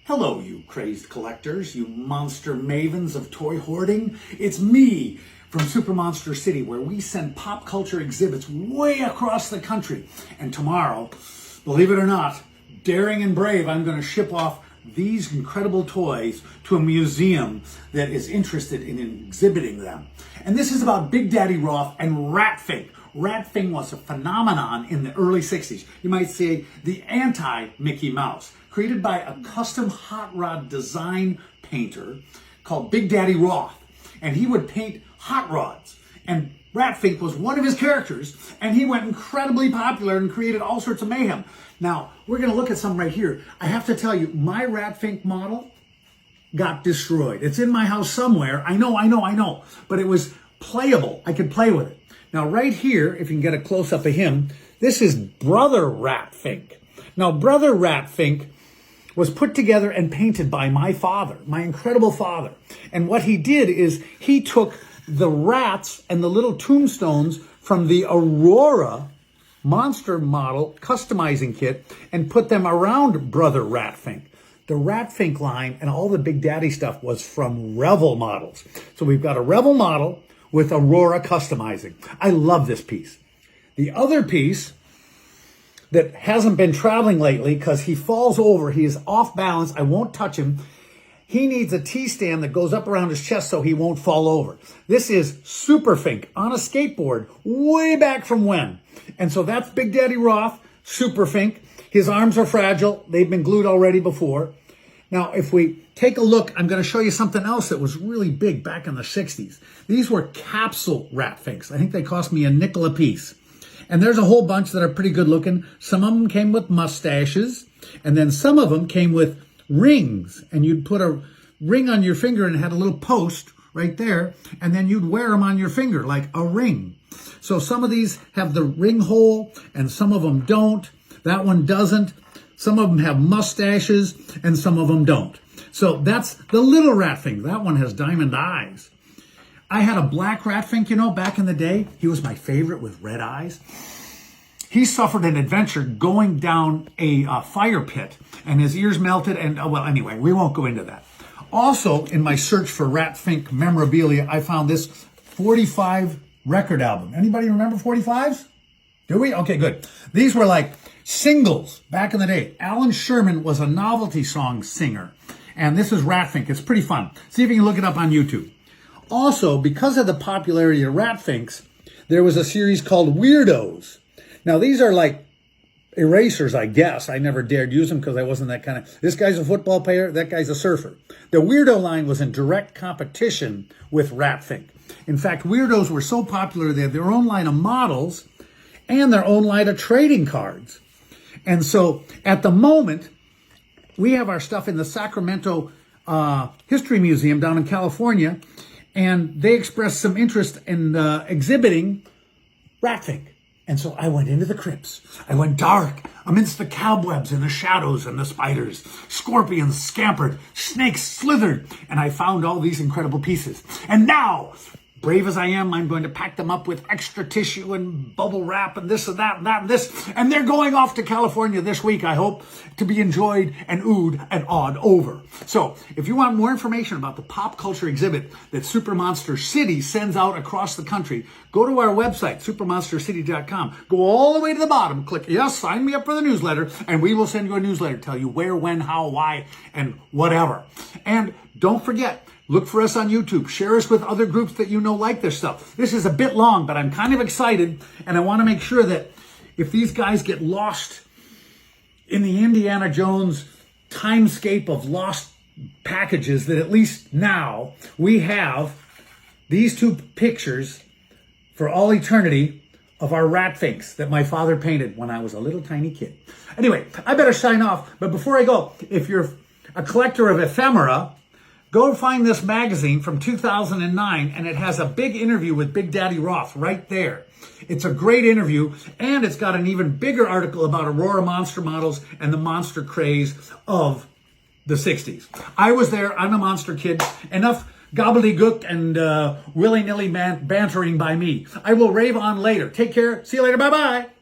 Hello, you crazed collectors, you monster mavens of toy hoarding. It's me from Super Monster City, where we send pop culture exhibits way across the country. And tomorrow, believe it or not, daring and brave, I'm going to ship off these incredible toys to a museum that is interested in exhibiting them. And this is about Big Daddy Roth and Rat Fink. Rat Fink was a phenomenon in the early 60s. You might say the anti-Mickey Mouse, created by a custom hot rod design painter called Big Daddy Roth. And he would paint hot rods. And Rat Fink was one of his characters, and he went incredibly popular and created all sorts of mayhem. Now, we're going to look at some right here. I have to tell you, my Rat Fink model got destroyed. It's in my house somewhere. I know. But it was playable. I could play with it. Now, right here, if you can get a close-up of him, this is Brother Rat Fink. Now, Brother Rat Fink was put together and painted by my father, my incredible father. And what he did is he took the rats and the little tombstones from the Aurora monster model customizing kit and put them around Brother Rat Fink. The Rat Fink line and all the Big Daddy stuff was from Revell models. So we've got a Revell model with Aurora customizing. I love this piece. The other piece that hasn't been traveling lately because he falls over, he is off balance, I won't touch him. He needs a T-stand that goes up around his chest so he won't fall over. This is Super Fink on a skateboard way back from when. And so that's Big Daddy Roth, Super Fink. His arms are fragile. They've been glued already before. Now, if we take a look, I'm going to show you something else that was really big back in the 60s. These were capsule Rat Finks. I think they cost me $0.05 a piece. And there's a whole bunch that are pretty good looking. Some of them came with mustaches, and then some of them came with rings. And you'd put a ring on your finger and it had a little post right there, and then you'd wear them on your finger like a ring. So some of these have the ring hole, and some of them don't. That one doesn't. Some of them have mustaches, and some of them don't. So that's the little Rat Fink. That one has diamond eyes. I had a black Rat Fink, back in the day. He was my favorite with red eyes. He suffered an adventure going down a fire pit, and his ears melted, and well, anyway, we won't go into that. Also, in my search for Rat Fink memorabilia, I found this 45 record album. Anybody remember 45s? Do we? Okay, good. These were like singles back in the day. Alan Sherman was a novelty song singer, and this is Rat Fink. It's pretty fun. See if you can look it up on YouTube. Also, because of the popularity of Rat Finks, there was a series called Weirdos. Now, these are like erasers, I guess. I never dared use them because I wasn't that kind of... This guy's a football player, that guy's a surfer. The Weirdo line was in direct competition with Rat Fink. In fact, Weirdos were so popular, they had their own line of models and their own line of trading cards. And so, at the moment, we have our stuff in the Sacramento History Museum down in California, and they expressed some interest in exhibiting Rat Fink. And so I went into the crypts. I went dark amidst the cobwebs and the shadows and the spiders. Scorpions scampered, snakes slithered, and I found all these incredible pieces. And now, brave as I am, I'm going to pack them up with extra tissue and bubble wrap and this and that and that and this. And they're going off to California this week, I hope, to be enjoyed and oohed and awed over. So if you want more information about the pop culture exhibit that Super Monster City sends out across the country, go to our website, supermonstercity.com. Go all the way to the bottom, click yes, sign me up for the newsletter, and we will send you a newsletter, tell you where, when, how, why, and whatever. And don't forget, look for us on YouTube. Share us with other groups that you know like this stuff. This is a bit long, but I'm kind of excited, and I want to make sure that if these guys get lost in the Indiana Jones timescape of lost packages, that at least now we have these two pictures for all eternity of our Rat Finks that my father painted when I was a little tiny kid. Anyway, I better sign off, but before I go, if you're a collector of ephemera, go find this magazine from 2009, and it has a big interview with Big Daddy Roth right there. It's a great interview, and it's got an even bigger article about Aurora monster models and the monster craze of the 60s. I was there. I'm a monster kid. Enough gobbledygook and willy-nilly bantering by me. I will rave on later. Take care. See you later. Bye-bye.